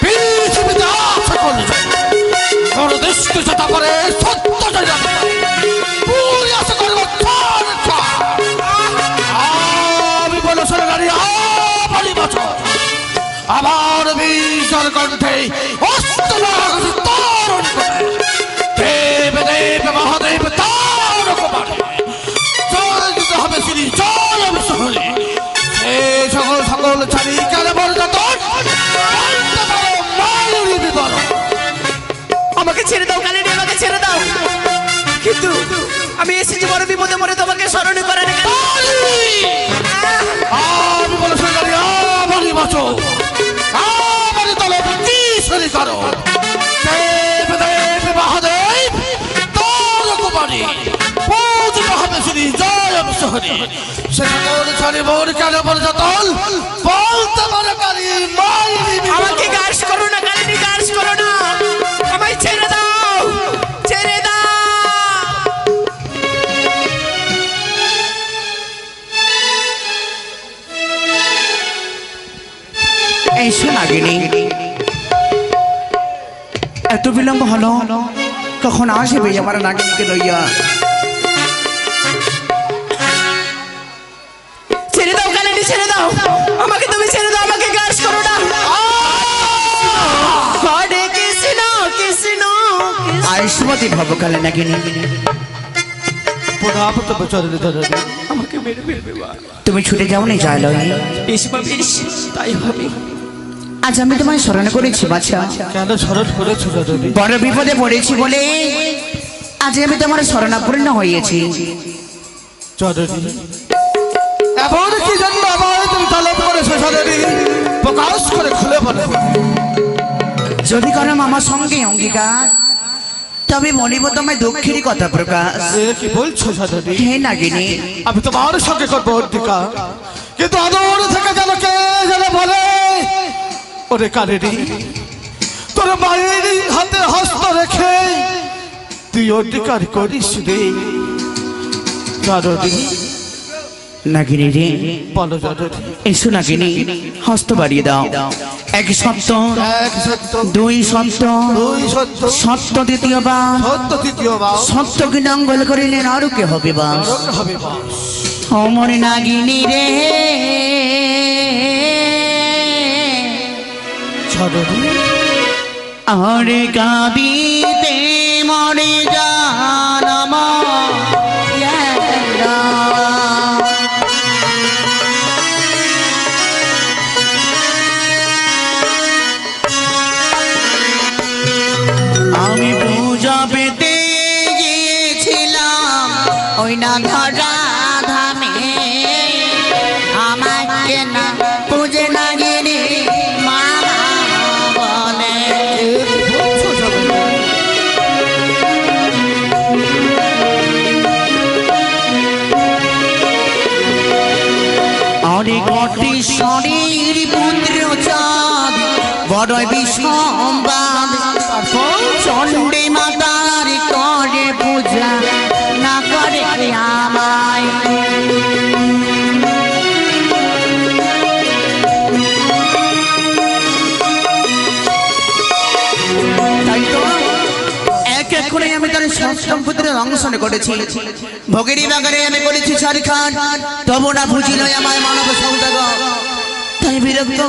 পৃথিবীতে আছে কোন দৃষ্টিচেতা করে সত্য জানে পুরি আশা করবো আমি বলো শোনো নারী আবারই বছর আমার বিজর কণ্ঠে তরুণ দেব দেব মহাদেব তার কুমারে জয় দিতে হবে শ্রী জয় বিশ্বহরি এই সকল সকল ছাড়ি কেন বর্জাতন আমাকে ছেড়ে দাও কালিনী, আমাকে ছেড়ে দাও। কিন্তু আমি এসেছি বড় বিপদে পড়ে তোমাকে স্মরণ করার। আমি বলো সুন্দরী আমারই বাঁচো আমারই তলে বিশ্বরি করো দেব দেব মহাদেব তার কুমারী পূজিত হবে শ্রী জয় বিশ্বহরি সে সকল ছাড়ি মোর কেন বর্জাতন বলতে পারে কালী মাইরি আমাকে গার্স করো না কালিনী, গার্স করো না, আমায় ছেড়ে দাও, ছেড়ে দাও। এই সোনাগিনী, এত বিলম্ব হলো, কখন আসবে আমার নাগিনীকে লইয়া? ছেড়ে দাও কালিনী, ছেড়ে দাও আমাকে, তুমি ছেড়ে দাও, আমাকে গার্স করো না। হরে কৃষ্ণ কৃষ্ণ আয়ুষ্মতি ভব কালে নাগিনী, আমাকে মেরে ফেলবে মা। তুমি ছুটে যাও নি যায় লই। বেশ মা, বেশ, তাই হবে। আজ আমি তোমায় স্মরণ করেছি বাছা, কেন স্মরণ করেছো দাদী? বড় বিপদে পড়েছি বলে আজ আমি তোমার শরণাপন্ন হয়েছি। এমন কি জন্য আমায় তুমি তলব করেছো দাদী? প্রকাশ করে খুলে বলো। যদি করো আমার সঙ্গে অঙ্গীকার, তবে বলিব তোমায় দক্ষিণী কথা প্রকাশ। কি বলছো দাদী? হে নাগিনী, আমি তোমার সঙ্গে করবো অধিকার, কিন্তু আদর থেকে যেন কে যেন বলে ওরে কালেরি তোর মায়ের হাতে হস্ত রেখে তুই অধিকার করিস রে জানি। নাগিনী রে বলো জানি। এসো নাগিনী, হস্ত বাড়িয়ে দাও। এক সত্য, দুই সত্য, সত্য দ্বিতীয়বার, সত্য কি নঙ্গল করিলেন আরো কে হবে বাস? অমর নাগিনী রে আরে কাঁদিতে মরে জানম আমি পূজা পেতে গিয়েছিলাম ওই না ধরা ধামে, আমাকে না পুজে না গিরি মামা বলে। অনেক কটি শরীর পুত্র চাঁদ বড় বিসম্বাদ, চণ্ডী মাতার করে পূজা না করে আমায়। তাই তো এক এক করে আমি তার সপ্তম পুত্রের অংশনে করেছি, ভোগেরই বাগানে আমি করেছি সারিখান, তবু না বুঝিল আমায় মানব সৌদাগর। তাই বিরক্ত,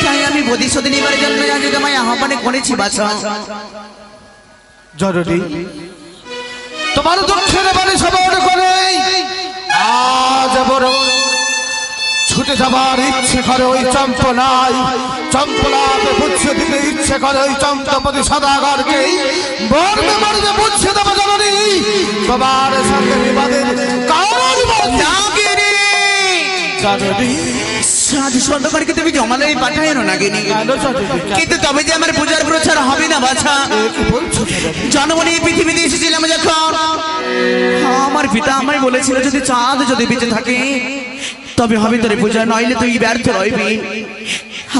তাই আমি প্রতিশোধ নিবার জন্য আজ তোমায় আহ্বানে করেছি বাছা। জরুরি তোমার দুঃখের বাড়ি সবর করে আজ বড় ছুটে যাবার ইচ্ছে করে ওই চম্পলাই, চম্পলাকে বুঝিয়ে দিতে ইচ্ছে করে ওই চম্পপতি সদাগরকে, বর্মে মর্মে বুঝিয়ে দেবো জরুরি তোমার সঙ্গে বিবাদের কারণ জরুরি। সাধু সন্ধ্যকারকে তুমি জমালে পাঠায় না নাগিনী, কিন্তু তবে যে আমার পূজার প্রচার হবে না বাছা। জন্ম নিয়ে পৃথিবীতে এসেছিলাম যখন, আমার পিতা আমায় বলেছিল যদি চাঁদ যদি বেঁচে থাকে তবে হবে তোর পূজা, নইলে তুই ব্যর্থ রইবি।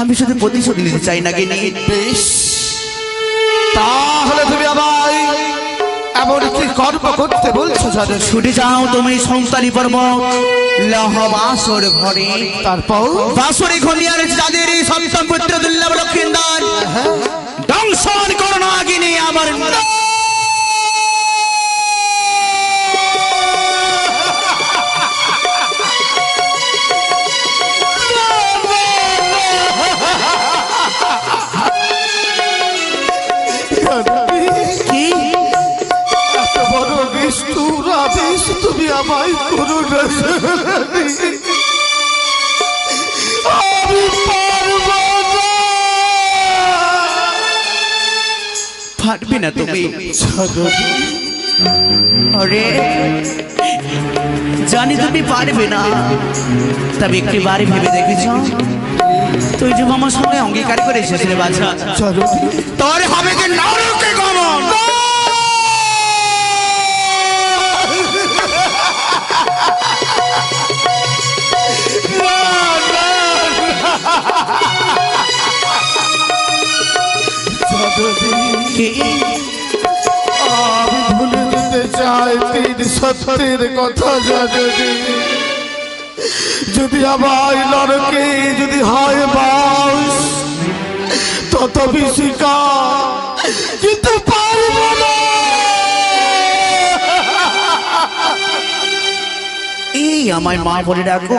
আমি শুধু প্রতিশোধ নিতে চাই নাগিনী। বেশ, তাহলে তুমি আমায় এমন কি কর্ম করতে বলছো? ছুটে যাও তুমি সংসারী পর্ব লহ বাসর ঘরে, তারপর বাসরে ঘনিয়ার যাদের করো না আমি পারবো না। পারবে না তুমি? জননী আরে জানি তুমি পারবে না, তবে একটি বারে ভেবে দেখেছ? তুই যে মামার সঙ্গে অঙ্গীকার করে এসেছিলে বাছা, জননী তোর হবে যে নরকে গমন। কি? আমি ভুলে যেতে চাই তিন সত্যের কথা জননী। যদি আমার নরকে যদি হয় বাস তত বেশি কিন্তু পারবো না। এই আমায় মা বলে ডাকো।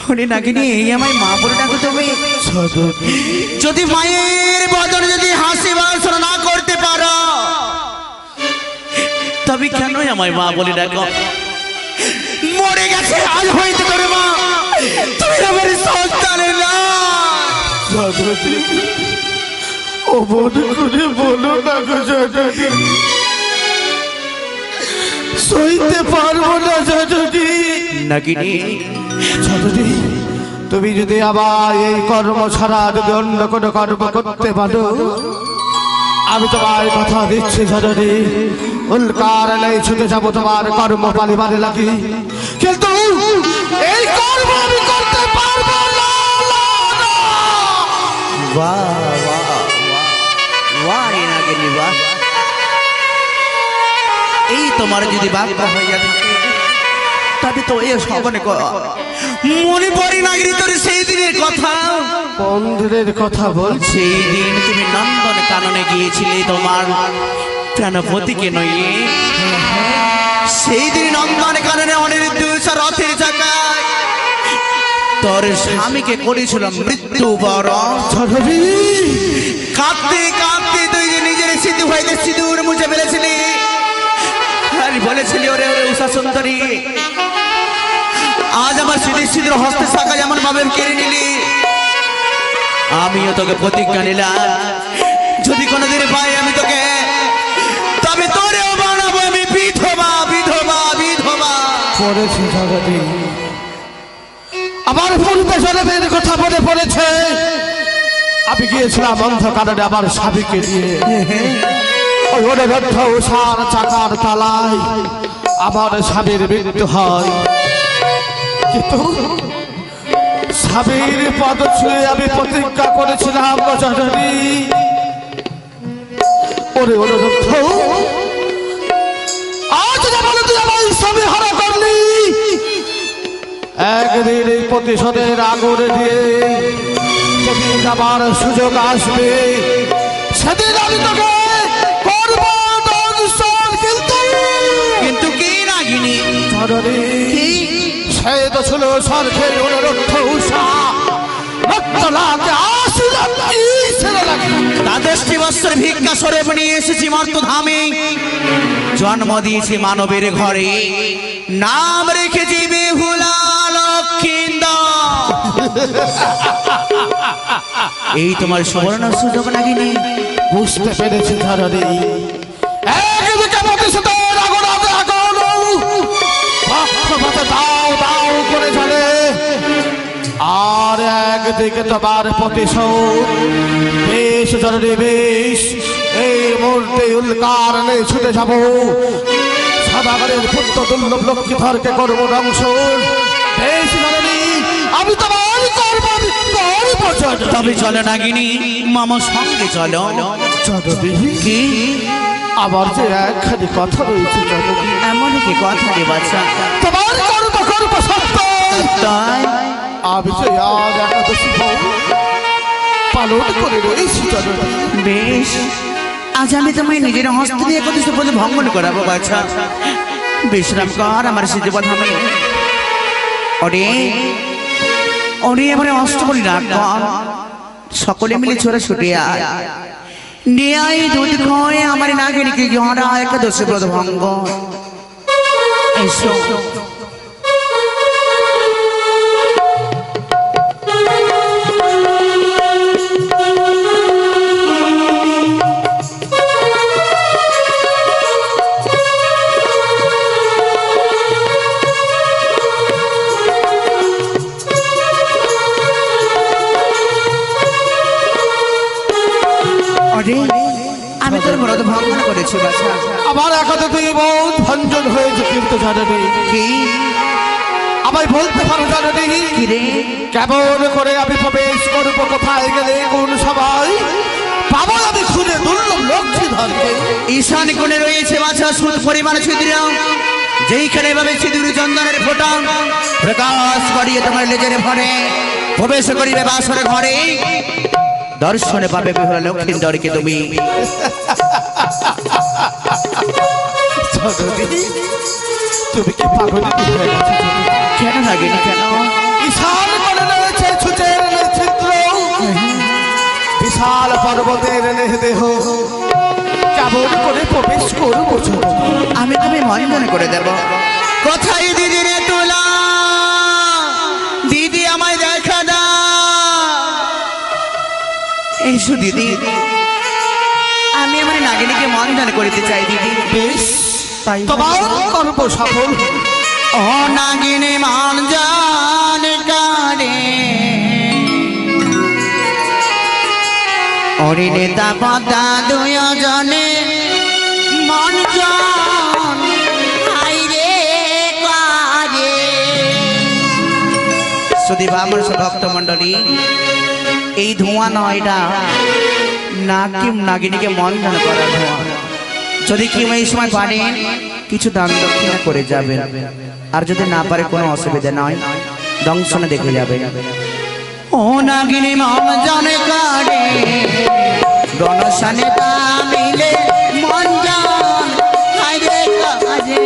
ওরে নাগিনী, এই আমায় মা বলে ডাকো তুমি। যদি মায়ের বদলে যদি হাসি বাসনা না করতে পারো, তবে কেন আমায় মা বলে ডাকো? মরে গেছে আজ হইতে তোর মা, তুই আমার সন্তানের না। ও মনে করে বলো না গো জননী, সইতে পারবো না জননী। নাগিনী, জননী তুমি যদি আবার এই কর্ম ছাড়া যদি অন্য কোনো কর্ম করতে পারো, আমি তোমার কথা দিচ্ছি জননী, উল্কার লাই ছুটে যাবো তোমার কর্ম পালিবারে লাগি, কিন্তু এই কর্ম আমি করতে পারবো না। বাহ বাহ বাহ বাহ রে নাগিনী বাহ। এই তোমার যদি বাক্য হইয়া থাকে, তবে তো এ সবনে মনে পড়ে নাগিনী তোর সেই দিনের কথা। বন্ধুদের কথা বলছি, সেই দিন তুমি নন্দন কাননে গিয়েছিলে তোমার প্রাণপতিকে নইয়ে। সেই দিন নন্দন কাননে অনিরুদ্ধ রথের চাকায় তোর স্বামীকে করেছিল মৃত্যু বরণ। কাঁদতে কাঁদতে তুই যে নিজের সিঁদুর হইতে সিঁদুর মুছে ফেলেছিলি, আর বলেছিলি ওরে ওরে উষা সুন্দরী, আজ আমার সিঁদুর সিঁদুর হস্তে শাখা যেমন ভাবে কেড়ে নিলি, আমিও তোকে প্রতিজ্ঞা নিলাম, যদি কোনোদিন পাই আমি তোকে, তবে তোরেও বানাবো আমি বিধবা বিধবা বিধবা। পড়েছি জগতে আমার পূর্বে জনদের কথা মনে পড়েছে। আমি গিয়েছিলাম অন্ধকারে আমার স্বামীকে নিয়ে, ওই অনিরুদ্ধ উষার চাকার তলায় আমার স্বামীর মৃত্যু হয়, কিন্তু স্বামীর পদ ছুঁয়ে আমি প্রতিজ্ঞা করেছিলাম জননী, ওরে অনিরুদ্ধ আজ যেমন তুই আমার স্বামী হারা করলি, একদিন এই প্রতিশোধের আগুন দিয়ে যেদিন আমার সুযোগ আসবে সেদিন আমি তোকে করবো দংশন। কিন্তু কি নাগিনী, জননী সে তো ছিল স্বর্গের অনিরুদ্ধ উষা, রক্তলাকে আশীর্বাদ ছেড়ে লাগে। দ্বাদশটি বৎসর ভিক্ষা সরে নিয়ে এসেছি মর্তধামে, জন্ম দিয়েছি মানবের ঘরে, নাম রেখেছি বেহুলা লক্ষিন্দর। এই তোমার সুবর্ণ সুযোগ নাগিনী। বুঝতে পেরেছি ধরনী, একদিকে প্রতিশোধের আগুন আগুন পক্ষপাতে দাও দাও করে চলে, আর একদিকে তোমার প্রতিশোধ। বেশ জরুরি বেশ, এই মুহূর্তে উল্কার নিয়ে ছুটে যাবো, সদাগরের পুত্র দুর্লভ লক্ষ্মীধরকে করবো দংশন। বেশ জরুরি, আমি তোমার করবো, আমি করবো জননী। তবে চলো নাগিনী, মামার সঙ্গে চলো। জননী কি আবার যে একখানি কথা রয়েছে জননী, এমন কি কথা রে বাচ্চা? তোমার করবো করবো সত্য। তাই আমি যে আজ একাদশী পালন করে রয়েছি জননী। বেশ, আজ আমি তোমায় নিজের হস্ত দিয়ে কত শপথ ভঙ্গন করাবো বাচ্চা। বিশ্রাম কর আমার সিদ্ধপথ আমি। ওরে ওরে এবারে অষ্টমী রাত সকলে মিলে ছোড়া ছুটে আয়, নিয়ে আয় দুধ খয় আমার নাগিনীকে গড়া একাদশী ব্রত ভঙ্গ। এসো। আরে, আমি তোর ব্রত ভঙ্গন করেছি বাছা। আমার একাতে তুই বহুত ভঞ্জন হয়েছে কিন্তু জানি কি আমায় বলতে পারো জানি কি রে? কেমন করে আমি প্রবেশ করবো, কোথায় গেলে কোন সবাই পাবো আমি খুঁজে দুর্লভ লক্ষ্মী ধরকে। ঈশান কোণে রয়েছে বাছা সুদ পরিমাণ ছিদ্র, যেইখানে ভাবে সিঁদুর চন্দনের ফোঁটা প্রকাশ করিয়ে তোমার লেজের ভরে প্রবেশ করিবে বাসর ঘরে, দর্শনে পাবে বিহরা লক্ষ্মীন্দরকে তুমি। তুমি কি পাগল হয়ে গেছো? কেন লাগেনি কেন? ঈশান কোণে রয়েছে ছুচের ছিদ্র, বিশাল পর্বতের দেহ, কেমন করে প্রবেশ করবো? আমি তুমি মন করে দেব। কোথায় দিদি রে তোলা, দিদি আমায় দেখা দা। এসো দিদি, আমি আমার নাগিনীকে মন করিতে চাই দিদি। বেশ, তোমার কর্ম সফল। ও নাগিনী মান জান কারে, ওরে নেতা পদা দুজনে মন জান আইরে কারে। সুদীপ আমার ভক্ত মন্ডলী, এই ধোঁয়া নয়, এটা নাগিনীকে মন ধান করার ধোঁয়া। যদি কেউ এই সময় পারেন কিছু দান দক্ষিণা করে যাবেন, আর যদি না পারে কোনো অসুবিধা নয়, দংশনে দেখে যাবে। ও নাগিনী মন জানে কারে, গণশানে তা মিলে মন জান আইরে কারে।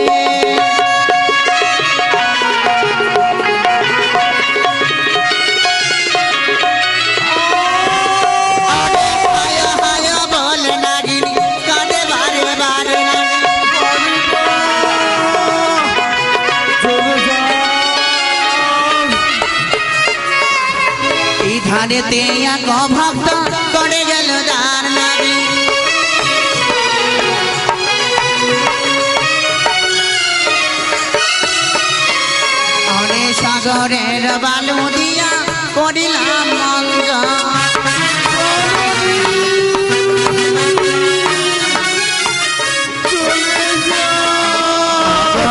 ধারেতে এক ভক্ত করে গেল দার নাগি, অনেক সাগরের বালু দিয়া করিলাম মঞ্জ,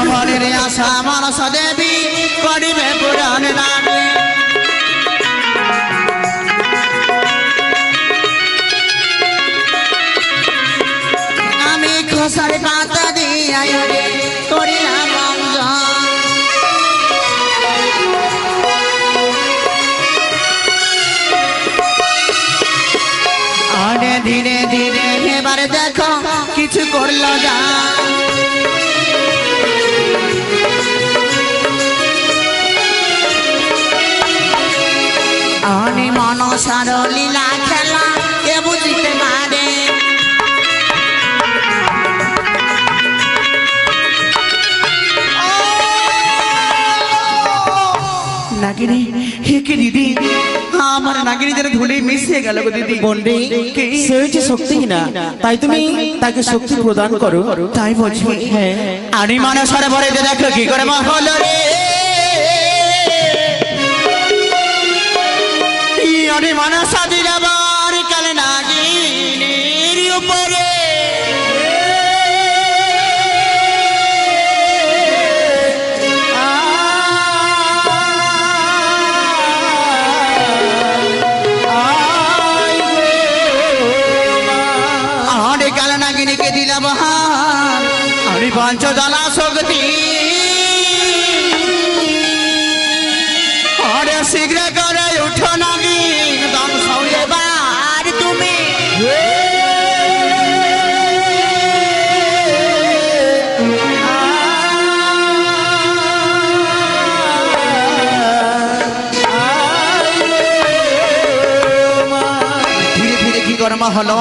মনের আশা মানস দেবী করিবে পুরাণ নামে। সাড়ে পাতা দিয়া করিলাম আরে ধীরে ধীরে এবারে দেখো কিছু করলো যা, আরে মনসার লীলা খেলা কে বুঝিতে পারে। নাগিনী, হে কি দিদি, আমার নাগিনীদের ধুলে মিশিয়ে গেল গো দিদি। বন্ডে সে হচ্ছে শক্তিহীনা, তাই তুমি তাকে শক্তি প্রদান করো। তাই বলছি, হ্যাঁ। আমি মানে সারা ভরে দেখো কি করে মা হলো রে, আমি মানে সাজি যাবার কালে নাগিনীর উপরে নাগিনীকে দিলাম আমি পঞ্চদলা শক্তি, আরে শীঘ্র করে উঠো নাগিন দংশ এবার তুমি। ধীরে ধীরে কি কর্ম হলো,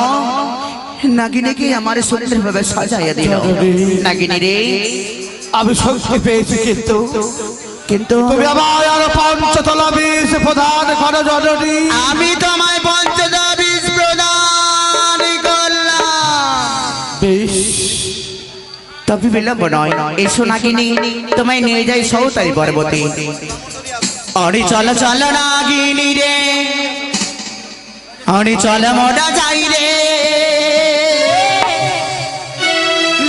নাগিনীকে আমার সুন্দর ভাবে সাজাইয়া দিল। নাগিনী রে, আমি শক্তি পেয়েছি, কিন্তু কিন্তু তুমি আমায় আরো পঞ্চতলা বিষ প্রদান করো জননী। আমি তোমায় পঞ্চদশ বিষ প্রদান করলাম। বেশ, তবে বিলম্ব নয়, এসো নাগিনী, তোমায় নিয়ে যাই সৌতারি পর্বতে। অরে চল চল নাগিনী রে, অরে চল মোরা যাই রে,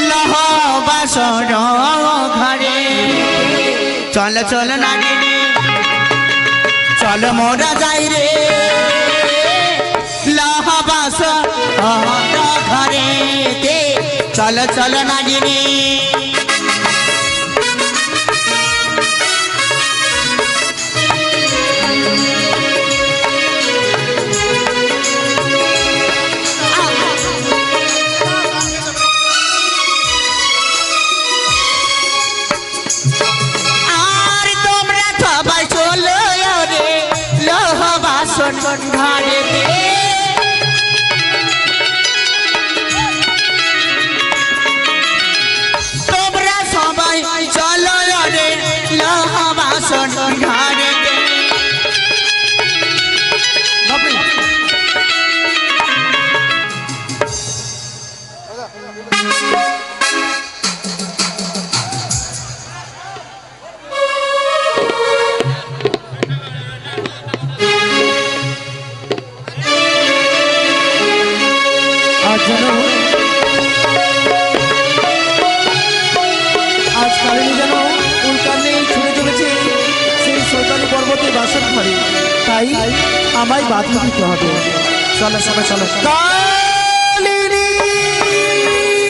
লহ বাসর ঘরে। চল চল নাগিনী, চল মোরা যাই রে, লহ বাসর ঘরে। চল চল নাগিনী। আর তোমরা সবাই চলো রে, লহ বাসন ঘরে। তোমরা সবাই চলো রে, লহ বাসন ঘরে। আজ যেন আজ কালিনী যেন উল্কান্নে ছুটে চলেছে সেই সৈতানি পর্বতে বাসন ঘরে, তাই আমায় বাধা দিতে হবে। চলো সবাই চলো।